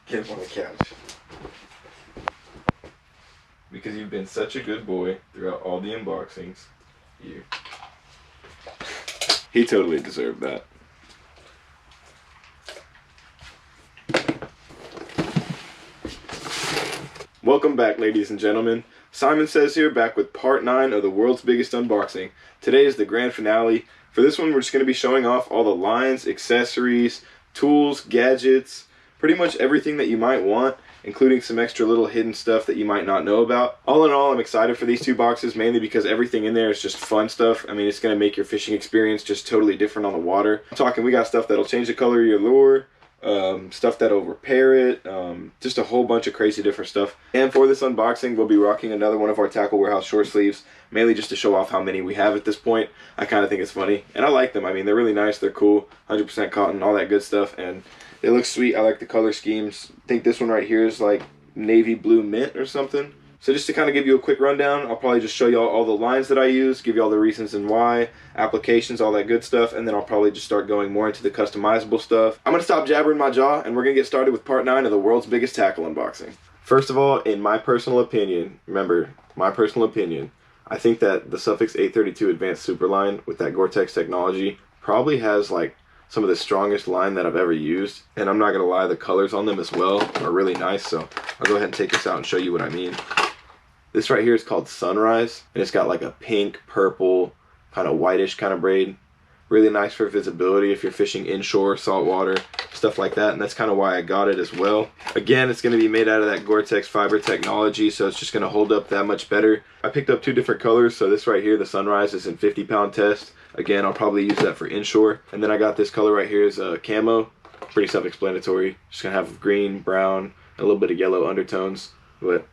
Get him on the couch. Because you've been such a good boy throughout all the unboxings. You. He totally deserved that. Welcome back, ladies and gentlemen. Simon Says here, back with part 9 of the world's biggest unboxing. Today is the grand finale. For this one, we're just going to be showing off all the lines, accessories, tools, gadgets, pretty much everything that you might want, including some extra little hidden stuff that you might not know about. All in all, I'm excited for these 2 boxes, mainly because everything in there is just fun stuff. I mean, it's going to make your fishing experience just totally different on the water. I'm talking, we got stuff that'll change the color of your lure, stuff that'll repair it, just a whole bunch of crazy different stuff. And for this unboxing, we'll be rocking another one of our Tackle Warehouse short sleeves, mainly just to show off how many we have at this point. I kind of think it's funny, and I like them. I mean, they're really nice, they're cool, 100% cotton, all that good stuff, and they look sweet. I like the color schemes. I think this one right here is like navy blue mint or something. So just to kind of give you a quick rundown, I'll probably just show you all the lines that I use, give you all the reasons and why, applications, all that good stuff, and then I'll probably just start going more into the customizable stuff. I'm going to stop jabbering my jaw, and we're going to get started with part 9 of the world's biggest tackle unboxing. First of all, in my personal opinion, remember, my personal opinion, I think that the Suffix 832 Advanced Superline with that Gore-Tex technology probably has like some of the strongest line that I've ever used, and I'm not going to lie, the colors on them as well are really nice, so I'll go ahead and take this out and show you what I mean. This right here is called Sunrise, and it's got like a pink, purple, kind of whitish kind of braid. Really nice for visibility if you're fishing inshore, saltwater, stuff like that, and that's kind of why I got it as well. Again, it's going to be made out of that Gore-Tex fiber technology, so it's just going to hold up that much better. I picked up 2 different colors, so this right here, the Sunrise, is in 50-pound test. Again, I'll probably use that for inshore. And then I got this color right here is a camo. Pretty self-explanatory. Just going to have green, brown, and a little bit of yellow undertones, but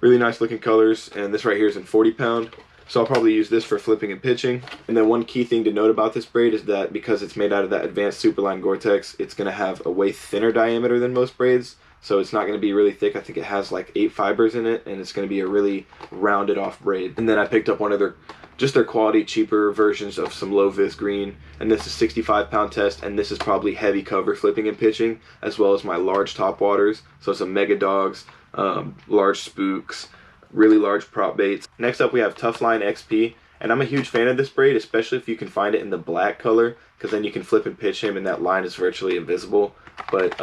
really nice looking colors. And this right here is in 40-pound. So I'll probably use this for flipping and pitching. And then one key thing to note about this braid is that because it's made out of that Advanced Superline Gore-Tex, it's going to have a way thinner diameter than most braids. So it's not going to be really thick. I think it has like 8 fibers in it, and it's going to be a really rounded off braid. And then I picked up one of their quality, cheaper versions of some low vis green. And this is 65-pound test, and this is probably heavy cover flipping and pitching, as well as my large top waters. So some mega dogs, large spooks, really large prop baits. Next up we have Tuff Line XP, and I'm a huge fan of this braid, especially if you can find it in the black color, because then you can flip and pitch him and that line is virtually invisible. But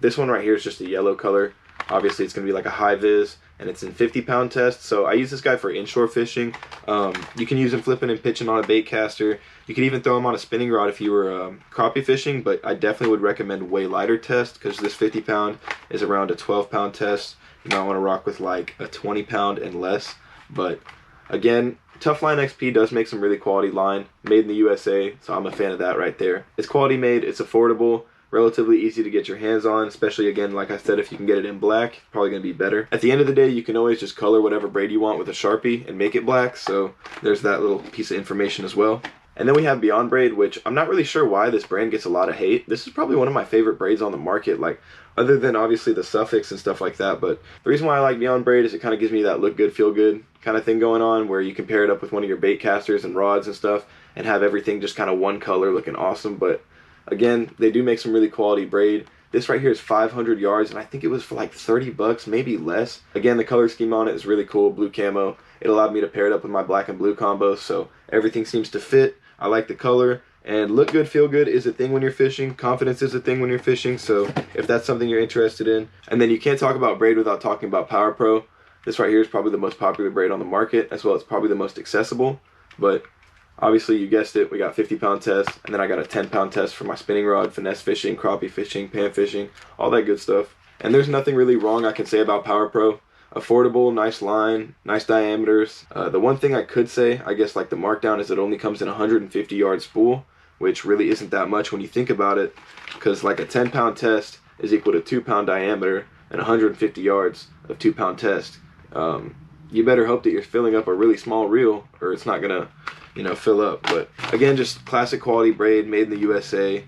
this one right here is just a yellow color. Obviously it's going to be like a high vis, and it's in 50-pound test, so I use this guy for inshore fishing. You can use him flipping and pitching on a bait caster. You could even throw him on a spinning rod if you were crappie fishing, but I definitely would recommend way lighter test, because this 50-pound is around a 12-pound test. You might want to rock with like a 20-pound and less. But again, Tuff Line XP does make some really quality line, made in the USA, so I'm a fan of that right there. It's quality made, it's affordable, relatively easy to get your hands on, especially again, like I said, if you can get it in black, probably going to be better. At the end of the day, you can always just color whatever braid you want with a Sharpie and make it black, so there's that little piece of information as well. And then we have Beyond Braid, which I'm not really sure why this brand gets a lot of hate. This is probably one of my favorite braids on the market, like other than obviously the Suffix and stuff like that. But the reason why I like Beyond Braid is it kind of gives me that look good, feel good kind of thing going on, where you can pair it up with one of your bait casters and rods and stuff and have everything just kind of one color looking awesome. But again, they do make some really quality braid. This right here is 500 yards, and I think it was for like 30 bucks, maybe less. Again, the color scheme on it is really cool, blue camo. It allowed me to pair it up with my black and blue combo, so everything seems to fit. I like the color, and look good, feel good is a thing when you're fishing. Confidence is a thing when you're fishing, so if that's something you're interested in. And then you can't talk about braid without talking about Power Pro. This right here is probably the most popular braid on the market, as well as probably the most accessible. But obviously, you guessed it, we got 50-pound test, and then I got a 10-pound test for my spinning rod, finesse fishing, crappie fishing, pan fishing, all that good stuff. And there's nothing really wrong I can say about Power Pro. Affordable, nice line, nice diameters. The one thing I could say, I guess like the markdown, is it only comes in a 150-yard spool, which really isn't that much when you think about it, because like a 10-pound test is equal to 2-pound diameter and 150 yards of 2-pound test. You better hope that you're filling up a really small reel, or it's not gonna, you know, fill up. But again, just classic quality braid, made in the USA.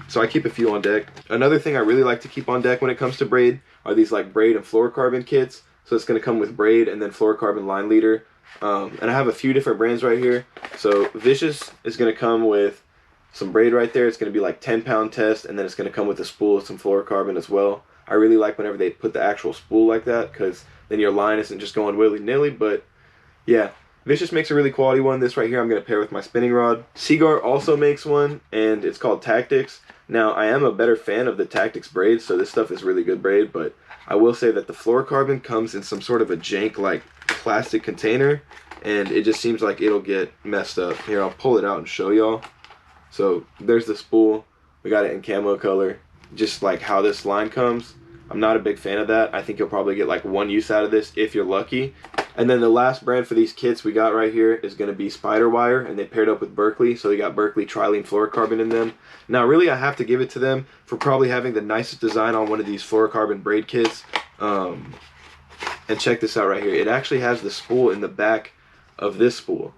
So I keep a few on deck. Another thing I really like to keep on deck when it comes to braid are these like braid and fluorocarbon kits. So it's going to come with braid and then fluorocarbon line leader. And I have a few different brands right here. So Vicious is going to come with some braid right there. It's going to be like 10-pound test, and then it's going to come with a spool of some fluorocarbon as well. I really like whenever they put the actual spool like that, because then your line isn't just going willy-nilly. But yeah, Vicious makes a really quality one. This right here I'm going to pair with my spinning rod. Seagar also makes one, and it's called Tactics. Now, I am a better fan of the Tactics braid, so this stuff is really good braid, but I will say that the Fluorocarbon comes in some sort of a jank like plastic container, and it just seems like it'll get messed up. Here, I'll pull it out and show y'all. So there's the spool. We got it in camo color, just like how this line comes. I'm not a big fan of that. I think you'll probably get like one use out of this if you're lucky. And then the last brand for these kits we got right here is going to be Spider Wire, and they paired up with Berkley, so they got Berkley Trilene Fluorocarbon in them. Now really I have to give it to them for probably having the nicest design on one of these Fluorocarbon braid kits. And check this out right here. It actually has the spool in the back of this spool.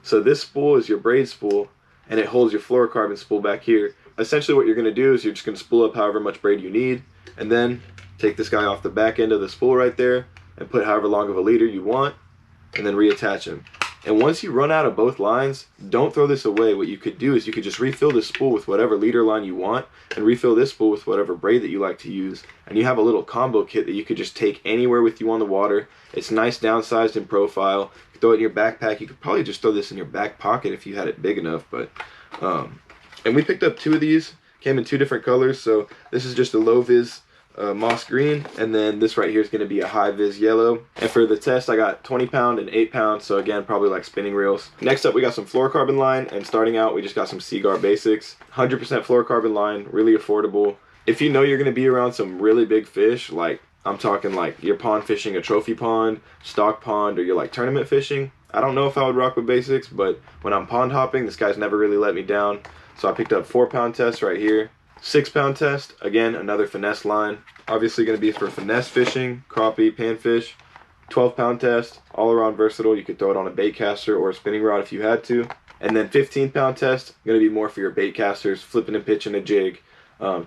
So this spool is your braid spool, and it holds your Fluorocarbon spool back here. Essentially what you're going to do is you're just going to spool up however much braid you need, and then take this guy off the back end of the spool right there and put however long of a leader you want, and then reattach him. And once you run out of both lines, don't throw this away. What you could do is you could just refill this spool with whatever leader line you want, and refill this spool with whatever braid that you like to use, and you have a little combo kit that you could just take anywhere with you on the water. It's nice downsized in profile. You could throw it in your backpack. You could probably just throw this in your back pocket if you had it big enough. But and we picked up two of these, came in two different colors. So this is just a low vis moss green, and then this right here is going to be a high vis yellow. And for the test I got 20 pound and 8 pound, so again probably like spinning reels. Next up we got some Fluorocarbon line, and starting out we just got some Seagar Basix. 100% Fluorocarbon line, really affordable. If you know you're going to be around some really big fish, like I'm talking like you're pond fishing a trophy pond, stock pond, or you're like tournament fishing, I don't know if I would rock with Basix, but when I'm pond hopping, this guy's never really let me down. So I picked up 4 pound test right here. 6 pound test, again another finesse line, obviously going to be for finesse fishing, crappie, panfish. 12 pound test, all around versatile. You could throw it on a bait caster or a spinning rod if you had to. And then 15 pound test, going to be more for your bait casters, flipping and pitching a jig,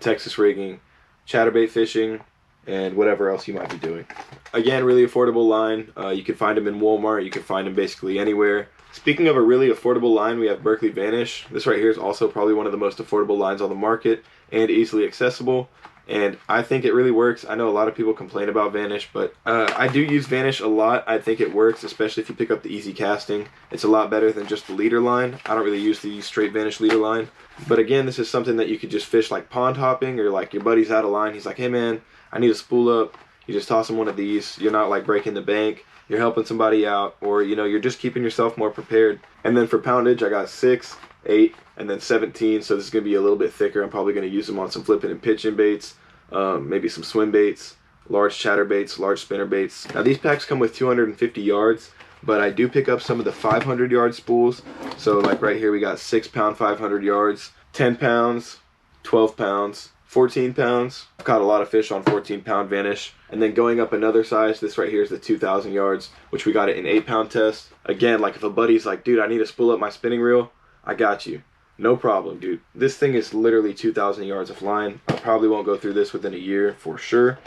Texas rigging, chatterbait fishing, and whatever else you might be doing. Again, really affordable line. You can find them in Walmart, you can find them basically anywhere. Speaking of a really affordable line, we have Berkley Vanish. This right here is also probably one of the most affordable lines on the market and easily accessible, and I think it really works. I know a lot of people complain about Vanish, but I do use Vanish a lot. I think it works, especially if you pick up the easy casting. It's a lot better than just the leader line. I don't really use the straight Vanish leader line, but again, this is something that you could just fish like pond hopping, or like your buddy's out of line, he's like, hey man, I need a spool up. You just toss him one of these. You're not like breaking the bank, you're helping somebody out, or you know, you're just keeping yourself more prepared. And then for poundage I got 6, 8, and then 17, so this is going to be a little bit thicker. I'm probably going to use them on some flipping and pitching baits, maybe some swim baits, large chatter baits, large spinner baits. Now these packs come with 250 yards, but I do pick up some of the 500 yard spools. So like right here we got 6 pound 500 yards, 10 pounds, 12 pounds, 14 pounds. I've caught a lot of fish on 14 pound Vanish. And then going up another size, this right here is the 2,000 yards, which we got it in 8 pound test. Again, like if a buddy's like, dude, I need to spool up my spinning reel, I got you. No problem, dude. This thing is literally 2,000 yards of line. I probably won't go through this within a year for sure.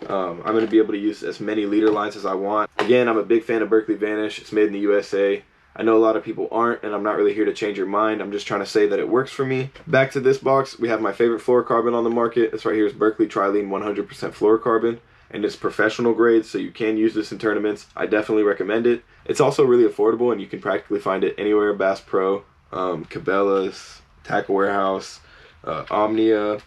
I'm going to be able to use as many leader lines as I want. Again, I'm a big fan of Berkley Vanish. It's made in the USA. I know a lot of people aren't, and I'm not really here to change your mind. I'm just trying to say that it works for me. Back to this box, we have my favorite Flourocarbon on the market. This right here is Berkley Trilene 100% Flourocarbon, and it's professional grade, so you can use this in tournaments. I definitely recommend it. It's also really affordable, and you can practically find it anywhere. Bass Pro, Cabela's, Tackle Warehouse, Omnia.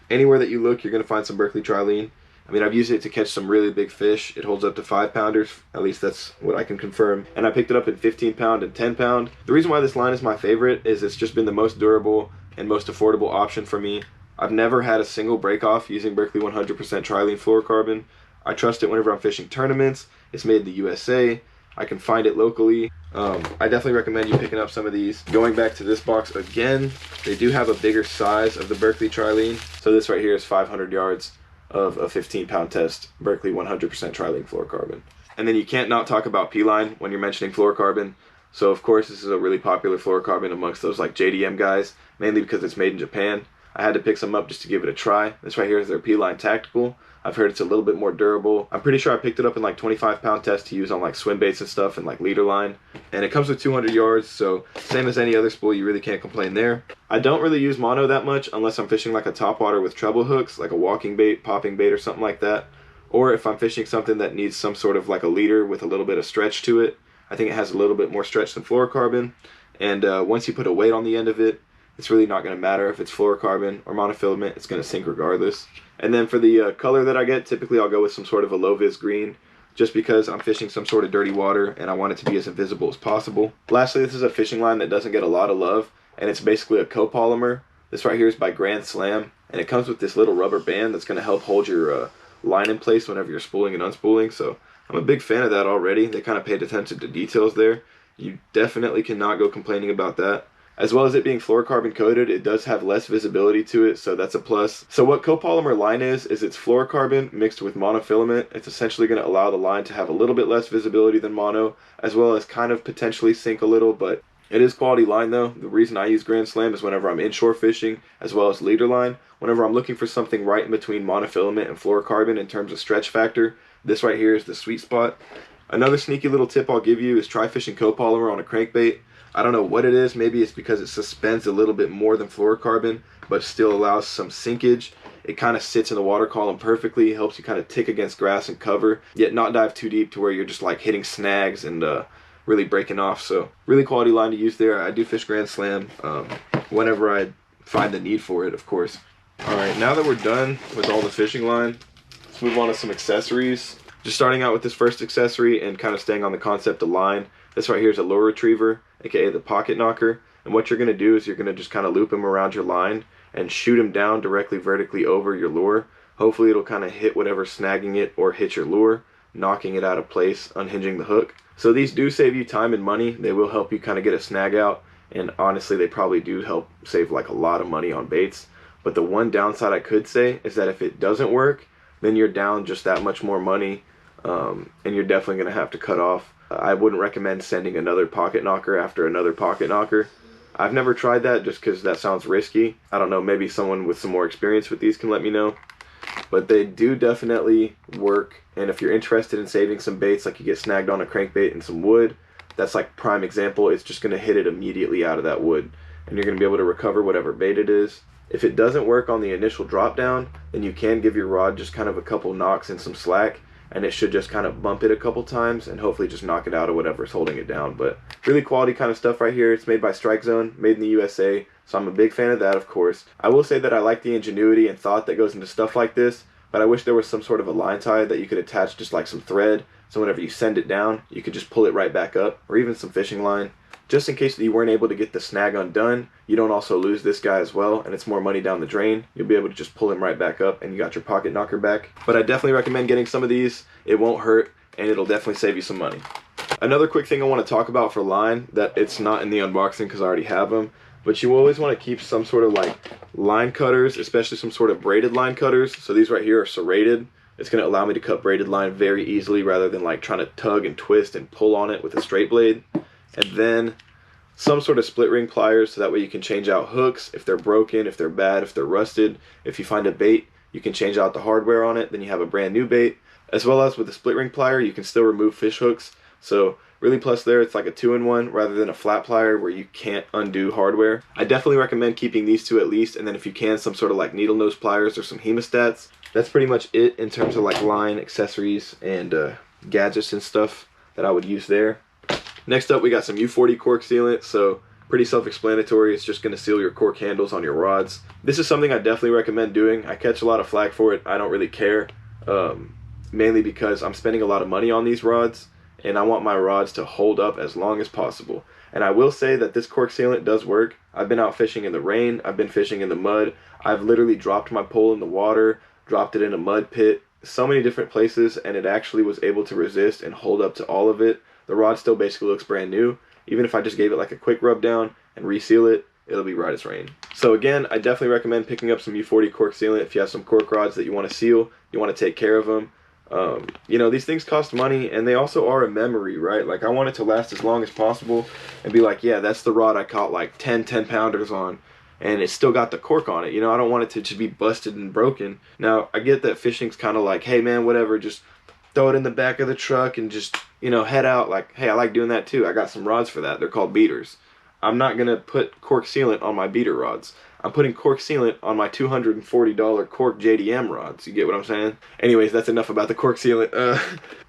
Anywhere that you look, you're going to find some Berkley Trilene. I mean, I've used it to catch some really big fish. It holds up to 5 pounders. At least that's what I can confirm. And I picked it up in 15 pound and 10 pound. The reason why this line is my favorite is it's just been the most durable and most affordable option for me. I've never had a single break off using Berkley 100% Trilene Fluorocarbon. I trust it whenever I'm fishing tournaments. It's made in the USA. I can find it locally. I definitely recommend you picking up some of these. Going back to this box again, they do have a bigger size of the Berkley Trilene. So this right here is 500 yards of a 15 pound test Berkley 100% Trilene Fluorocarbon. And then you can't not talk about P-line when you're mentioning Fluorocarbon. So of course this is a really popular fluorocarbon amongst those like JDM guys, mainly because it's made in Japan. I had to pick some up just to give it a try. This right here is their P-Line Tactical. I've heard it's a little bit more durable. I'm pretty sure I picked it up in like 25-pound test to use on like swim baits and stuff and like leader line. And it comes with 200 yards, so same as any other spool, you really can't complain there. I don't really use mono that much unless I'm fishing like a topwater with treble hooks, like a walking bait, popping bait, or something like that. Or if I'm fishing something that needs some sort of like a leader with a little bit of stretch to it. I think it has a little bit more stretch than fluorocarbon. And once you put a weight on the end of it, it's really not going to matter if it's fluorocarbon or monofilament. It's going to sink regardless. And then for the color that I get, typically I'll go with some sort of a low-vis green, just because I'm fishing some sort of dirty water and I want it to be as invisible as possible. Lastly, this is a fishing line that doesn't get a lot of love, and it's basically a copolymer. This right here is by Grand Slam, and it comes with this little rubber band that's going to help hold your line in place whenever you're spooling and unspooling. So I'm a big fan of that already. They kind of paid attention to details there. You definitely cannot go complaining about that. As well as it being fluorocarbon coated, it does have less visibility to it, so that's a plus. So what copolymer line is it's fluorocarbon mixed with monofilament. It's essentially going to allow the line to have a little bit less visibility than mono, as well as kind of potentially sink a little, but it is quality line though. The reason I use Grand Slam is whenever I'm inshore fishing, as well as leader line. Whenever I'm looking for something right in between monofilament and fluorocarbon in terms of stretch factor, this right here is the sweet spot. Another sneaky little tip I'll give you is try fishing copolymer on a crankbait. I don't know what it is. Maybe it's because it suspends a little bit more than fluorocarbon, but still allows some sinkage. It kind of sits in the water column perfectly, helps you kind of tick against grass and cover, yet not dive too deep to where you're just like hitting snags and really breaking off. So really quality line to use there. I do fish Grand Slam whenever I find the need for it, of course. All right, now that we're done with all the fishing line, let's move on to some accessories. Just starting out with this first accessory and kind of staying on the concept of line. This right here is a lure retriever, aka the pocket knocker. And what you're going to do is you're going to just kind of loop him around your line and shoot him down directly vertically over your lure. Hopefully it'll kind of hit whatever's snagging it or hit your lure, knocking it out of place, unhinging the hook. So these do save you time and money. They will help you kind of get a snag out. And honestly, they probably do help save like a lot of money on baits. But the one downside I could say is that if it doesn't work, then you're down just that much more money. And you're definitely going to have to cut off. I wouldn't recommend sending another pocket knocker after another pocket knocker. I've never tried that just because that sounds risky. I don't know, maybe someone with some more experience with these can let me know. But they do definitely work, and if you're interested in saving some baits, like you get snagged on a crankbait and some wood, that's like prime example. It's just going to hit it immediately out of that wood, and you're going to be able to recover whatever bait it is. If it doesn't work on the initial drop down, then you can give your rod just kind of a couple knocks and some slack, and it should just kind of bump it a couple times and hopefully just knock it out of whatever's holding it down. But really quality kind of stuff right here. It's made by Strike Zone, made in the USA, so I'm a big fan of that, of course. I will say that I like the ingenuity and thought that goes into stuff like this, but I wish there was some sort of a line tie that you could attach just like some thread, so whenever you send it down, you could just pull it right back up, or even some fishing line. Just in case that you weren't able to get the snag undone, you don't also lose this guy as well, and it's more money down the drain. You'll be able to just pull him right back up, and you got your pocket knocker back. But I definitely recommend getting some of these. It won't hurt, and it'll definitely save you some money. Another quick thing I want to talk about for line, that it's not in the unboxing because I already have them, but you always want to keep some sort of like line cutters, especially some sort of braided line cutters. So these right here are serrated. It's going to allow me to cut braided line very easily rather than like trying to tug and twist and pull on it with a straight blade. And then some sort of split ring pliers, so that way you can change out hooks if they're broken, if they're bad, if they're rusted. If you find a bait, you can change out the hardware on it, then you have a brand new bait. As well as with the split ring plier, you can still remove fish hooks. So really plus there, it's like a 2-in-1 rather than a flat plier where you can't undo hardware. I definitely recommend keeping these two at least, and then if you can, some sort of like needle nose pliers or some hemostats. That's pretty much it in terms of like line, accessories, and gadgets and stuff that I would use there. Next up, we got some U40 cork sealant, so pretty self-explanatory. It's just going to seal your cork handles on your rods. This is something I definitely recommend doing. I catch a lot of flack for it. I don't really care, mainly because I'm spending a lot of money on these rods, and I want my rods to hold up as long as possible. And I will say that this cork sealant does work. I've been out fishing in the rain. I've been fishing in the mud. I've literally dropped my pole in the water, dropped it in a mud pit, so many different places, and it actually was able to resist and hold up to all of it. The rod still basically looks brand new. Even if I just gave it like a quick rub down and reseal it, it'll be right as rain. So again, I definitely recommend picking up some U40 cork sealant if you have some cork rods that you want to seal, you want to take care of them. You know, these things cost money, and they also are a memory, right? Like, I want it to last as long as possible and be like, yeah, that's the rod I caught like 10 10-pounders on. and it's still got the cork on it. You know, I don't want it to just be busted and broken. Now, I get that fishing's kind of like, hey man, whatever, just throw it in the back of the truck and just, you know, head out. Like, hey, I like doing that too. I got some rods for that. They're called beaters. I'm not going to put cork sealant on my beater rods. I'm putting cork sealant on my $240 cork JDM rods. You get what I'm saying? Anyways, that's enough about the cork sealant.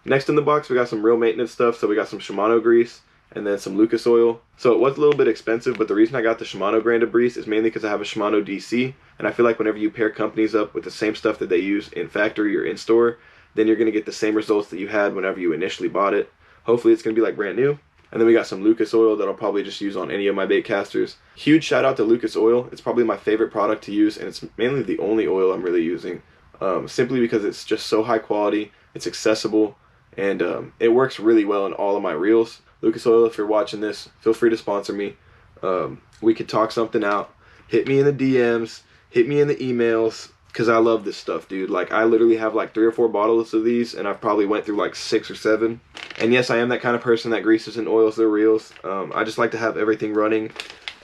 Next in the box, we got some real maintenance stuff. So we got some Shimano grease and then some Lucas oil. So it was a little bit expensive, but the reason I got the Shimano brand of grease is mainly because I have a Shimano DC. And I feel like whenever you pair companies up with the same stuff that they use in factory or in store, then you're going to get the same results that you had whenever you initially bought it. Hopefully it's going to be like brand new. And then we got some Lucas oil that I'll probably just use on any of my bait casters. Huge shout out to Lucas oil. It's probably my favorite product to use, and it's mainly the only oil I'm really using. Simply because it's just so high quality, it's accessible, and it works really well in all of my reels. Lucas oil, if you're watching this, feel free to sponsor me. We could talk something out. Hit me in the DMs, hit me in the emails, because I love this stuff, dude. Like, I literally have like 3 or 4 bottles of these, and I've probably went through like 6 or 7. And yes, I am that kind of person that greases and oils their reels. I just like to have everything running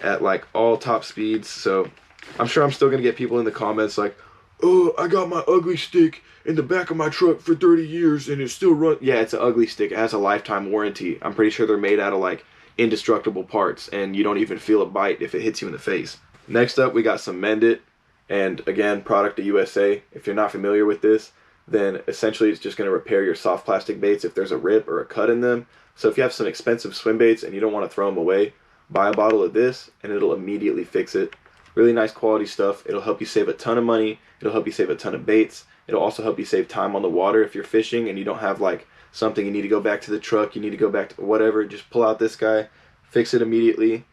at like all top speeds. So I'm sure I'm still going to get people in the comments like, oh, I got my ugly stick in the back of my truck for 30 years and it still runs. Yeah, it's an ugly stick. It has a lifetime warranty. I'm pretty sure they're made out of like indestructible parts, and you don't even feel a bite if it hits you in the face. Next up, we got some Mend It. And again, product of USA. If you're not familiar with this, then essentially it's just going to repair your soft plastic baits if there's a rip or a cut in them. So if you have some expensive swim baits and you don't want to throw them away, buy a bottle of this and it'll immediately fix it. Really nice quality stuff. It'll help you save a ton of money. It'll help you save a ton of baits. It'll also help you save time on the water if you're fishing and you don't have like something you need to go back to the truck, you need to go back to whatever. Just pull out this guy, fix it immediately,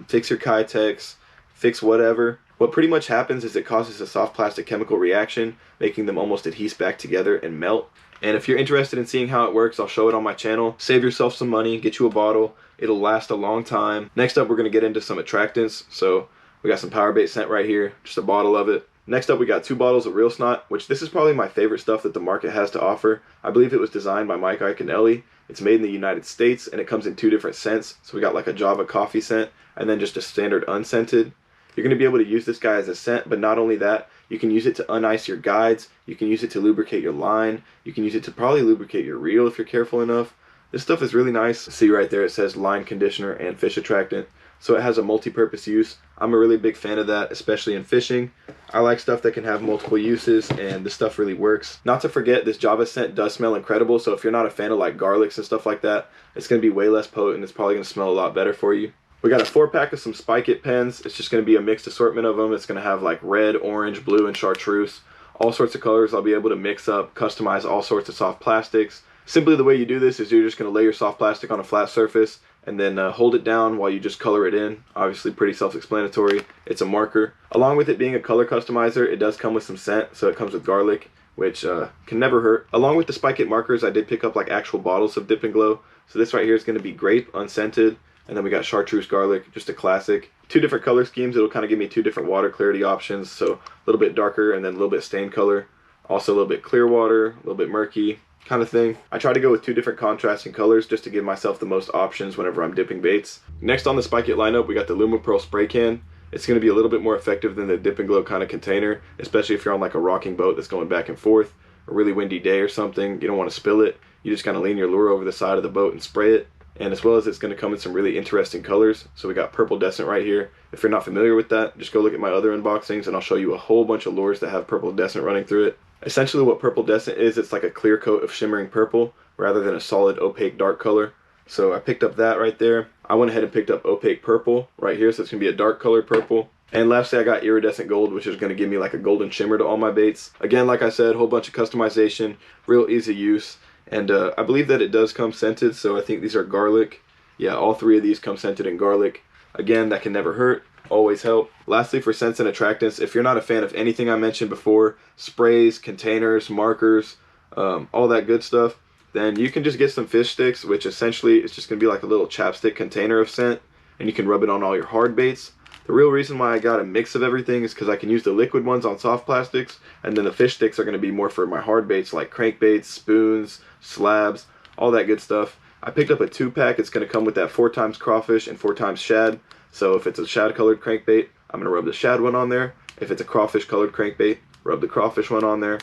fix your Kitex, fix whatever. What pretty much happens is it causes a soft plastic chemical reaction, making them almost adhere back together and melt. And if you're interested in seeing how it works, I'll show it on my channel. Save yourself some money, get you a bottle. It'll last a long time. Next up, we're going to get into some attractants. So we got some power bait scent right here, just a bottle of it. Next up, we got 2 bottles of ReelSnot, which this is probably my favorite stuff that the market has to offer. I believe it was designed by Mike Iaconelli. It's made in the United States, and it comes in 2 different scents. So we got like a Java coffee scent, and then just a standard unscented. You're going to be able to use this guy as a scent, but not only that, you can use it to unice your guides, you can use it to lubricate your line, you can use it to probably lubricate your reel if you're careful enough. This stuff is really nice. See right there, it says line conditioner and fish attractant. So it has a multi-purpose use. I'm a really big fan of that, especially in fishing. I like stuff that can have multiple uses, and this stuff really works. Not to forget, this Java scent does smell incredible, so if you're not a fan of like garlics and stuff like that, it's going to be way less potent. It's probably going to smell a lot better for you. We got a 4-pack of some Spike It pens. It's just going to be a mixed assortment of them. It's going to have like red, orange, blue, and chartreuse. All sorts of colors I'll be able to mix up, customize all sorts of soft plastics. Simply the way you do this is you're just going to lay your soft plastic on a flat surface and then hold it down while you just color it in. Obviously pretty self-explanatory. It's a marker. Along with it being a color customizer, it does come with some scent. So it comes with garlic, which can never hurt. Along with the Spike It markers, I did pick up like actual bottles of Dip-N-Glo. So this right here is going to be grape, unscented. And then we got chartreuse garlic, just a classic. 2 different color schemes. It'll kind of give me 2 different water clarity options. So a little bit darker and then a little bit stained color. Also a little bit clear water, a little bit murky kind of thing. I try to go with 2 different contrasting colors just to give myself the most options whenever I'm dipping baits. Next on the Spike It lineup, we got the LumaPearl spray can. It's going to be a little bit more effective than the Dip-N-Glo kind of container, especially if you're on like a rocking boat that's going back and forth, a really windy day or something. You don't want to spill it. You just kind of lean your lure over the side of the boat and spray it. And as well as it's going to come in some really interesting colors. So we got purple descent right here. If you're not familiar with that, just go look at my other unboxings and I'll show you a whole bunch of lures that have purple descent running through it. Essentially what purple descent is, it's like a clear coat of shimmering purple rather than a solid opaque dark color. So I picked up that right there. I went ahead and picked up opaque purple right here, so it's going to be a dark colored purple. And lastly, I got iridescent gold, which is going to give me like a golden shimmer to all my baits. Again, like I said, a whole bunch of customization, real easy use. And I believe that it does come scented, so I think these are garlic. Yeah, all 3 of these come scented in garlic. Again, that can never hurt, always help. Lastly, for scents and attractants, if you're not a fan of anything I mentioned before, sprays, containers, markers, all that good stuff, then you can just get some FishSticks, which essentially is just going to be like a little chapstick container of scent, and you can rub it on all your hard baits. The real reason why I got a mix of everything is because I can use the liquid ones on soft plastics, and then the FishSticks are going to be more for my hard baits like crankbaits, spoons, slabs, all that good stuff. I picked up a 2-pack. It's going to come with that 4 times crawfish and 4 times shad. So if it's a shad colored crankbait, I'm going to rub the shad one on there. If it's a crawfish colored crankbait, rub the crawfish one on there.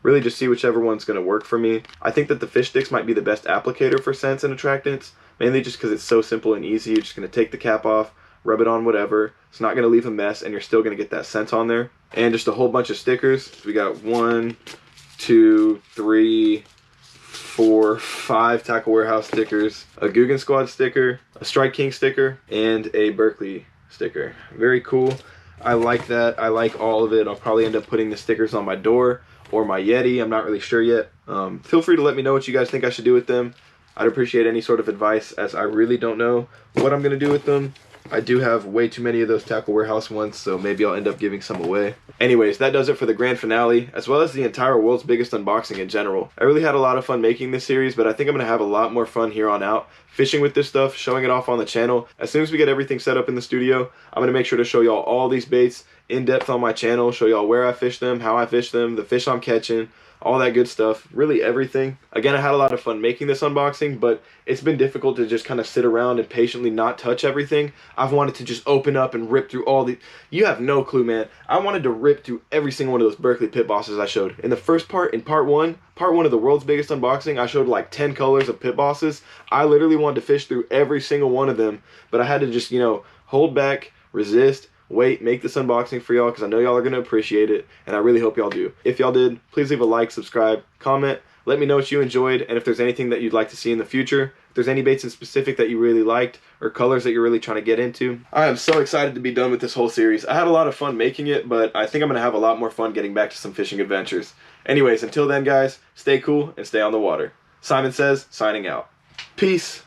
Really just see whichever one's going to work for me. I think that the fish sticks might be the best applicator for scents and attractants, mainly just because it's so simple and easy. You're just going to take the cap off, rub it on whatever. It's not going to leave a mess, and you're still going to get that scent on there. And just a whole bunch of stickers. We got 1, 2, 3, 4, 5 Tackle Warehouse stickers, a Guggen Squad sticker, a Strike King sticker, and a Berkley sticker. Very cool. I like that. I like all of it. I'll probably end up putting the stickers on my door or my Yeti. I'm not really sure yet. Feel free to let me know what you guys think I should do with them. I'd appreciate any sort of advice, as I really don't know what I'm going to do with them. I do have way too many of those Tackle Warehouse ones, so maybe I'll end up giving some away. Anyways, that does it for the grand finale, as well as the entire world's biggest unboxing in general. I really had a lot of fun making this series, but I think I'm going to have a lot more fun here on out, fishing with this stuff, showing it off on the channel. As soon as we get everything set up in the studio, I'm going to make sure to show y'all all these baits in depth on my channel, show y'all where I fish them, how I fish them, the fish I'm catching, all that good stuff, really everything. Again, I had a lot of fun making this unboxing, but it's been difficult to just kind of sit around and patiently not touch everything. I've wanted to just open up and rip through all the... You have no clue, man. I wanted to rip through every single one of those Berkley pit bosses I showed. In the first part, in part one of the world's biggest unboxing, I showed like 10 colors of pit bosses. I literally wanted to fish through every single one of them, but I had to just, you know, hold back, resist, wait, make this unboxing for y'all, because I know y'all are going to appreciate it, and I really hope y'all do. If y'all did, please leave a like, subscribe, comment, let me know what you enjoyed, and if there's anything that you'd like to see in the future, if there's any baits in specific that you really liked, or colors that you're really trying to get into. I am so excited to be done with this whole series. I had a lot of fun making it, but I think I'm going to have a lot more fun getting back to some fishing adventures. Anyways, until then guys, stay cool and stay on the water. Simon Says, signing out. Peace.